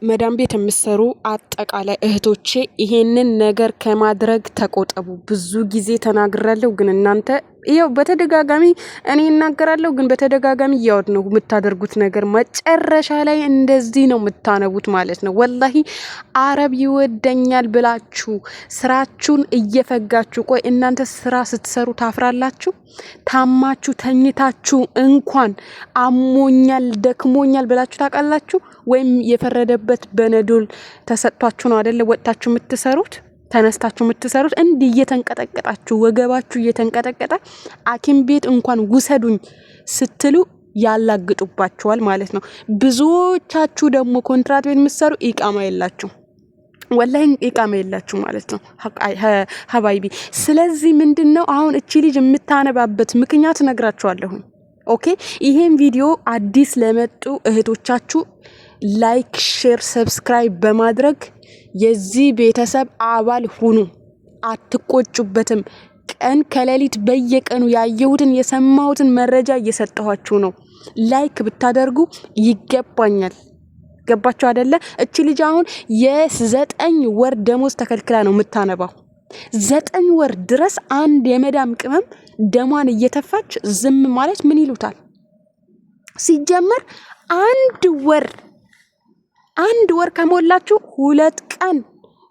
መዳም ቤት የምትሰሩ አጠቃላይ እህቶቼ ይሄንን ነገር ከማድረግ ተቆጠቡ። ብዙ ጊዜ ተናግራለሁ፣ ግን እናንተ ይኸው በተደጋጋሚ እኔ እናገራለሁ፣ ግን በተደጋጋሚ እያወድ ነው የምታደርጉት ነገር። መጨረሻ ላይ እንደዚህ ነው የምታነቡት ማለት ነው። ወላሂ አረብ ይወደኛል ብላችሁ ስራችሁን እየፈጋችሁ፣ ቆይ እናንተ ስራ ስትሰሩ ታፍራላችሁ? ታማችሁ ተኝታችሁ እንኳን አሞኛል ደክሞኛል ብላችሁ ታውቃላችሁ? ወይም የፈረደበት በነዶል ተሰጥቷችሁ ነው አይደለ ወጣችሁ የምትሰሩት? ተነስታችሁ የምትሰሩት እንዲህ እየተንቀጠቀጣችሁ ወገባችሁ እየተንቀጠቀጠ ሐኪም ቤት እንኳን ውሰዱኝ ስትሉ ያላግጡባችኋል ማለት ነው። ብዙዎቻችሁ ደግሞ ኮንትራት ቤት የምትሰሩ ኢቃማ የላችሁ፣ ወላሂ ኢቃማ የላችሁ ማለት ነው ሀባይቢ። ስለዚህ ምንድነው አሁን እቺ ልጅ የምታነባበት ምክንያት ነግራችኋለሁ። ኦኬ፣ ይሄን ቪዲዮ አዲስ ለመጡ እህቶቻችሁ ላይክ፣ ሼር፣ ሰብስክራይብ በማድረግ የዚህ ቤተሰብ አባል ሁኑ። አትቆጩበትም። ቀን ከሌሊት በየቀኑ ያየሁትን የሰማሁትን መረጃ እየሰጠኋችሁ ነው። ላይክ ብታደርጉ ይገባኛል። ገባችሁ አይደለ? እቺ ልጅ አሁን የ9 ወር ደሞዝ ተከልክላ ነው የምታነባው። 9 ወር ድረስ አንድ የመዳም ቅመም ደሟን እየተፋች ዝም ማለት ምን ይሉታል? ሲጀመር አንድ ወር ከሞላችሁ 2 ቀን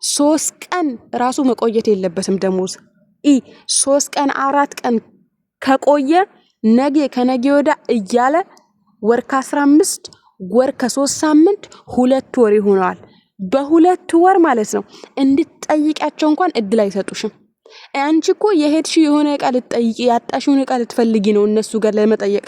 3 ቀን ራሱ መቆየት የለበትም ደሞዝ። 3 ቀን 4 ቀን ከቆየ ነገ ከነገ ወዳ እያለ ወር ከ15 ወር ከ3 ሳምንት 2 ወር ይሆናል። በ2 ወር ማለት ነው እንድትጠይቂያቸው እንኳን እድል አይሰጡሽም። አንቺ እኮ የሄድሽ የሆነ ዕቃ ልትጠይቂ ያጣሽውን ዕቃ ልትፈልጊ ነው። እነሱ ጋር ለመጠየቅ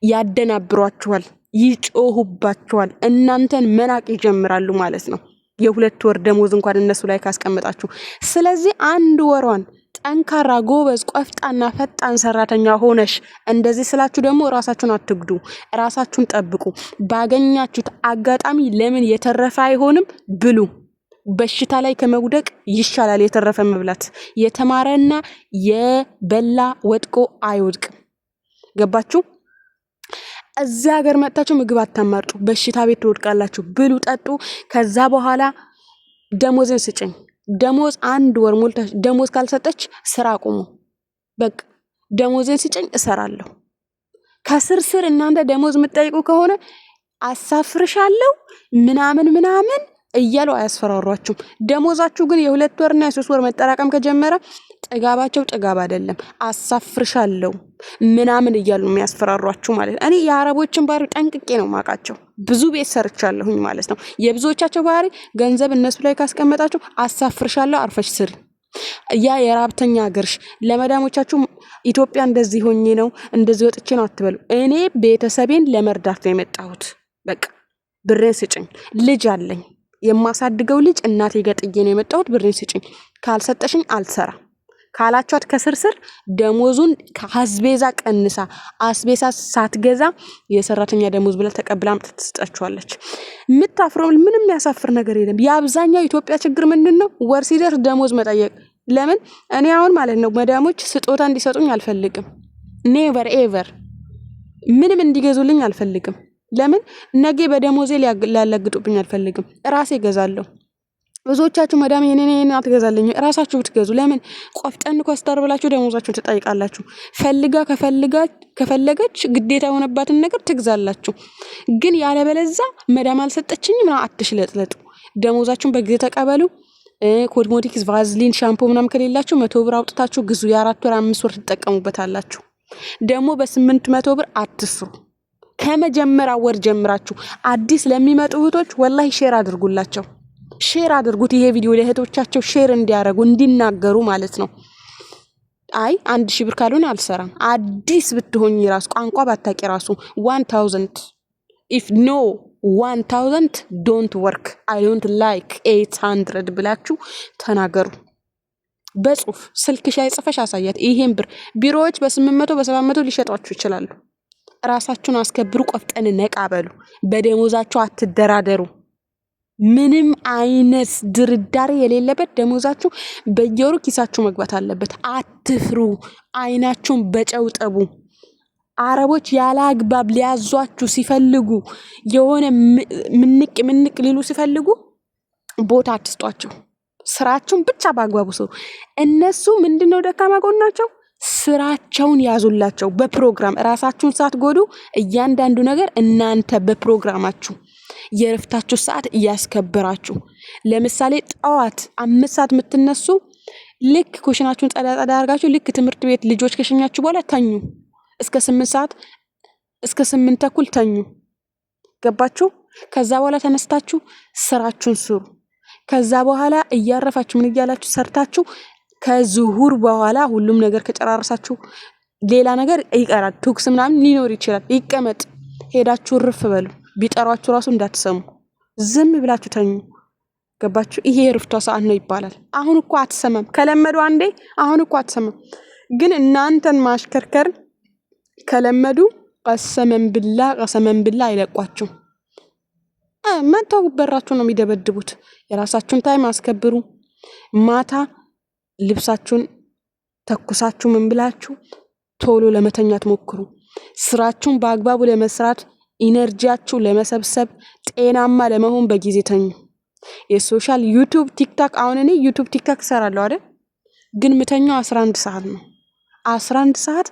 ያደናብሯችኋል፣ ይጮሁባችኋል፣ እናንተን መናቅ ይጀምራሉ ማለት ነው። የ2 ወር ደሞዝ እንኳን እነሱ ላይ ካስቀመጣችሁ። ስለዚህ 1 ወሯን ጠንካራ ጎበዝ ቆፍጣና ፈጣን ሰራተኛ ሆነሽ እንደዚህ ስላችሁ ደግሞ ራሳችሁን አትግዱ፣ ራሳችሁን ጠብቁ። ባገኛችሁት አጋጣሚ ለምን የተረፈ አይሆንም ብሉ። በሽታ ላይ ከመውደቅ ይሻላል የተረፈ መብላት። የተማረና የበላ ወድቆ አይወድቅም። ገባችሁ? እዚህ ሀገር መጣችሁ ምግብ አታማርጡ፣ በሽታ ቤት ትወድቃላችሁ። ብሉ፣ ጠጡ። ከዛ በኋላ ደሞዝን ስጭኝ። ደሞዝ 1 ወር ሞልተሽ ደሞዝ ካልሰጠች ስራ አቁሙ። በቃ ደሞዝን ስጭኝ እሰራለሁ። ከስርስር እናንተ ደሞዝ የምትጠይቁ ከሆነ አሳፍርሻለሁ ምናምን እያሉ አያስፈራሯችሁም። ደሞዛችሁ ግን የ2 ወርና የ3 ወር መጠራቀም ከጀመረ ጥጋባቸው ጥጋብ አይደለም፣ አሳፍርሻለሁ ምናምን እያሉ የሚያስፈራሯችሁ ማለት ነው። እኔ የአረቦችን ባህሪ ጠንቅቄ ነው ማቃቸው። ብዙ ቤት ሰርቻለሁኝ ማለት ነው። የብዙዎቻቸው ባህሪ ገንዘብ እነሱ ላይ ካስቀመጣችሁ አሳፍርሻለሁ፣ አርፈሽ ስሪ። ያ የራብተኛ ሀገርሽ ለመዳሞቻችሁ ኢትዮጵያ እንደዚህ ሆኜ ነው እንደዚህ ወጥቼ ነው አትበሉ። እኔ ቤተሰቤን ለመርዳት ነው የመጣሁት። በቃ ብሬን ስጭኝ። ልጅ አለኝ የማሳድገው ልጅ እናቴ ገጥዬ ነው የመጣሁት። ብሬን ስጭኝ። ካልሰጠሽኝ አልሰራ ካላችኋት ከስርስር ደሞዙን ከአስቤዛ ቀንሳ አስቤዛ ሳትገዛ የሰራተኛ ደሞዝ ብላ ተቀብላ ትሰጣችኋለች። የምታፍረው ምንም ያሳፍር ነገር የለም። የአብዛኛው ኢትዮጵያ ችግር ምንድነው? ወር ሲደርስ ደሞዝ መጠየቅ። ለምን? እኔ አሁን ማለት ነው መዳሞች ስጦታ እንዲሰጡኝ አልፈልግም። ኔቨር ኤቨር ምንም እንዲገዙልኝ አልፈልግም። ለምን? ነገ በደሞዜ ሊያላግጡብኝ አልፈልግም። ራሴ እገዛለሁ። ብዙዎቻችሁ መዳም የኔን አትገዛልኝ፣ ራሳችሁ ብትገዙ። ለምን? ቆፍጠን ኮስተር ብላችሁ ደሞዛችሁን ትጠይቃላችሁ። ከፈለገች ግዴታ የሆነባትን ነገር ትግዛላችሁ። ግን ያለበለዛ መዳም አልሰጠችኝ ምናምን አትሽለጥለጡ። ደሞዛችሁን በጊዜ ተቀበሉ። ኮድሞቲክስ፣ ቫዝሊን፣ ሻምፖ ምናምን ከሌላችሁ 100 ብር አውጥታችሁ ግዙ። የ4 ወር 5 ወር ትጠቀሙበታላችሁ። ደግሞ በ800 ብር አትስሩ። ከመጀመሪያ ወር ጀምራችሁ አዲስ ለሚመጡ እህቶች ወላሂ ሼር አድርጉላቸው። ሼር አድርጉት። ይሄ ቪዲዮ ለእህቶቻቸው ሼር እንዲያረጉ እንዲናገሩ ማለት ነው። አይ 1000 ብር ካልሆነ አልሰራም። አዲስ ብትሆኝ ራሱ ቋንቋ ባታቂ ራሱ 1000 if no 1000 don't work I don't like 800 ብላችሁ ተናገሩ። በጽሁፍ ስልክሽ አይጽፈሽ አሳያት። ይሄን ብር ቢሮዎች በ800 በ700 ሊሸጧችሁ ይችላሉ። ራሳችሁን አስከብሩ። ቆፍጠን ነቃ በሉ። በደሞዛችሁ አትደራደሩ። ምንም አይነት ድርዳሬ የሌለበት ደሞዛችሁ በየወሩ ኪሳችሁ መግባት አለበት። አትፍሩ። አይናችሁን በጨው ጠቡ። አረቦች ያለ አግባብ ሊያዟችሁ ሲፈልጉ የሆነ ምንቅ ሊሉ ሲፈልጉ ቦታ አትስጧቸው። ስራቸውን ብቻ በአግባቡ ሰሩ። እነሱ ምንድነው ደካማ ጎናቸው? ስራቸውን ያዙላቸው በፕሮግራም። ራሳችሁን ሳትጎዱ እያንዳንዱ ነገር እናንተ በፕሮግራማችሁ የረፍታችሁ ሰዓት እያስከበራችሁ። ለምሳሌ ጠዋት 5 ሰዓት የምትነሱ ልክ ኩሽናችሁን ጸዳ አድርጋችሁ ልክ ትምህርት ቤት ልጆች ከሸኛችሁ በኋላ ተኙ። እስከ 8 ሰዓት እስከ 8 ተኩል ተኙ። ገባችሁ? ከዛ በኋላ ተነስታችሁ ስራችሁን ስሩ። ከዛ በኋላ እያረፋችሁ ምን እያላችሁ ሰርታችሁ ከዙሁር በኋላ ሁሉም ነገር ከጨራረሳችሁ ሌላ ነገር ይቀራል። ቱክስ ምናምን ሊኖር ይችላል። ይቀመጥ። ሄዳችሁ ርፍ በሉ። ቢጠሯችሁ ራሱ እንዳትሰሙ፣ ዝም ብላችሁ ተኙ። ገባችሁ? ይሄ የርፍቷ ሰዓት ነው ይባላል። አሁን እኮ አትሰማም። ከለመዱ አንዴ አሁን እኮ አትሰማም። ግን እናንተን ማሽከርከር ከለመዱ ቀሰመን ብላ አይለቋችሁ። መተው በራችሁ ነው የሚደበድቡት። የራሳችሁን ታይም አስከብሩ። ማታ ልብሳችሁን ተኩሳችሁ ምን ብላችሁ ቶሎ ለመተኛት ሞክሩ። ስራችሁን በአግባቡ ለመስራት ኢነርጂያችሁ ለመሰብሰብ ጤናማ ለመሆን በጊዜ ተኙ። የሶሻል ዩቲዩብ ቲክታክ አሁን እኔ ዩቲዩብ ቲክታክ እሰራለሁ አይደል? ግን ምተኛው 11 ሰዓት ነው። 11 ሰዓት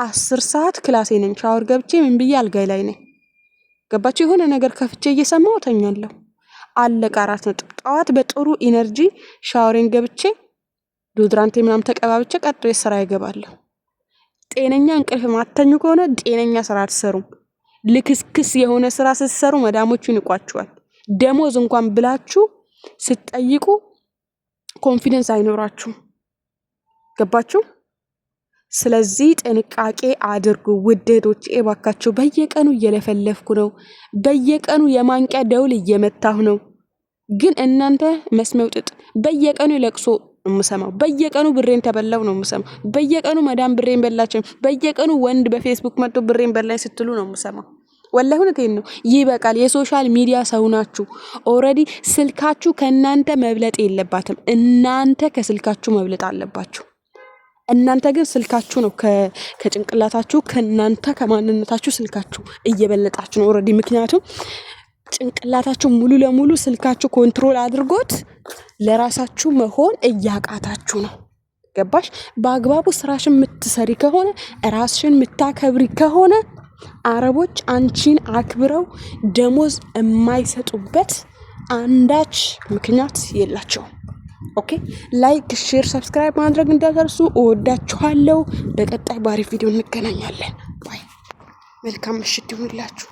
10 ሰዓት ክላሴ ነኝ። ሻወር ገብቼ ምን ብዬ አልጋይ ላይ ነኝ። ገባችሁ? የሆነ ነገር ከፍቼ እየሰማሁ ተኛለሁ። አለቀ። 4 ነጥብ። ጠዋት በጥሩ ኢነርጂ ሻወሬን ገብቼ ዶድራንቴ ምናምን ተቀባብቼ ቀጥሎ የስራ ይገባለሁ። ጤነኛ እንቅልፍ ማተኙ ከሆነ ጤነኛ ስራ አትሰሩም። ልክስክስ የሆነ ስራ ስትሰሩ መዳሞቹ ይንቋችኋል። ደሞዝ እንኳን ብላችሁ ስትጠይቁ ኮንፊደንስ አይኖራችሁም። ገባችሁ? ስለዚህ ጥንቃቄ አድርጉ ውዴቶች። እባካችሁ በየቀኑ እየለፈለፍኩ ነው። በየቀኑ የማንቂያ ደውል እየመታሁ ነው። ግን እናንተ መስሚያው ጥጥ። በየቀኑ ለቅሶ እምሰማው፣ በየቀኑ ብሬን ተበላው ነው እምሰማው። በየቀኑ መዳም ብሬን በላችሁ፣ በየቀኑ ወንድ በፌስቡክ መጥቶ ብሬን በላይ ስትሉ ነው እምሰማው። ወላሂ እውነቴን ነው። ይበቃል። የሶሻል ሚዲያ ሰው ናችሁ። ኦልሬዲ ስልካችሁ ከእናንተ መብለጥ የለባትም። እናንተ ከስልካችሁ መብለጥ አለባችሁ። እናንተ ግን ስልካችሁ ነው ከጭንቅላታችሁ ከናንተ ከማንነታችሁ ስልካችሁ እየበለጣችሁ ነው ኦልሬዲ። ምክንያቱም ጭንቅላታችሁ ሙሉ ለሙሉ ስልካችሁ ኮንትሮል አድርጎት ለራሳችሁ መሆን እያቃታችሁ ነው። ገባሽ? በአግባቡ ስራሽን የምትሰሪ ከሆነ ራስሽን የምታከብሪ ከሆነ አረቦች አንቺን አክብረው ደሞዝ የማይሰጡበት አንዳች ምክንያት የላቸውም። ኦኬ፣ ላይክ፣ ሼር፣ ሰብስክራይብ ማድረግ እንዳትረሱ። እወዳችኋለሁ። በቀጣይ ባሪፍ ቪዲዮ እንገናኛለን። ባይ። መልካም ምሽት ይሁንላችሁ።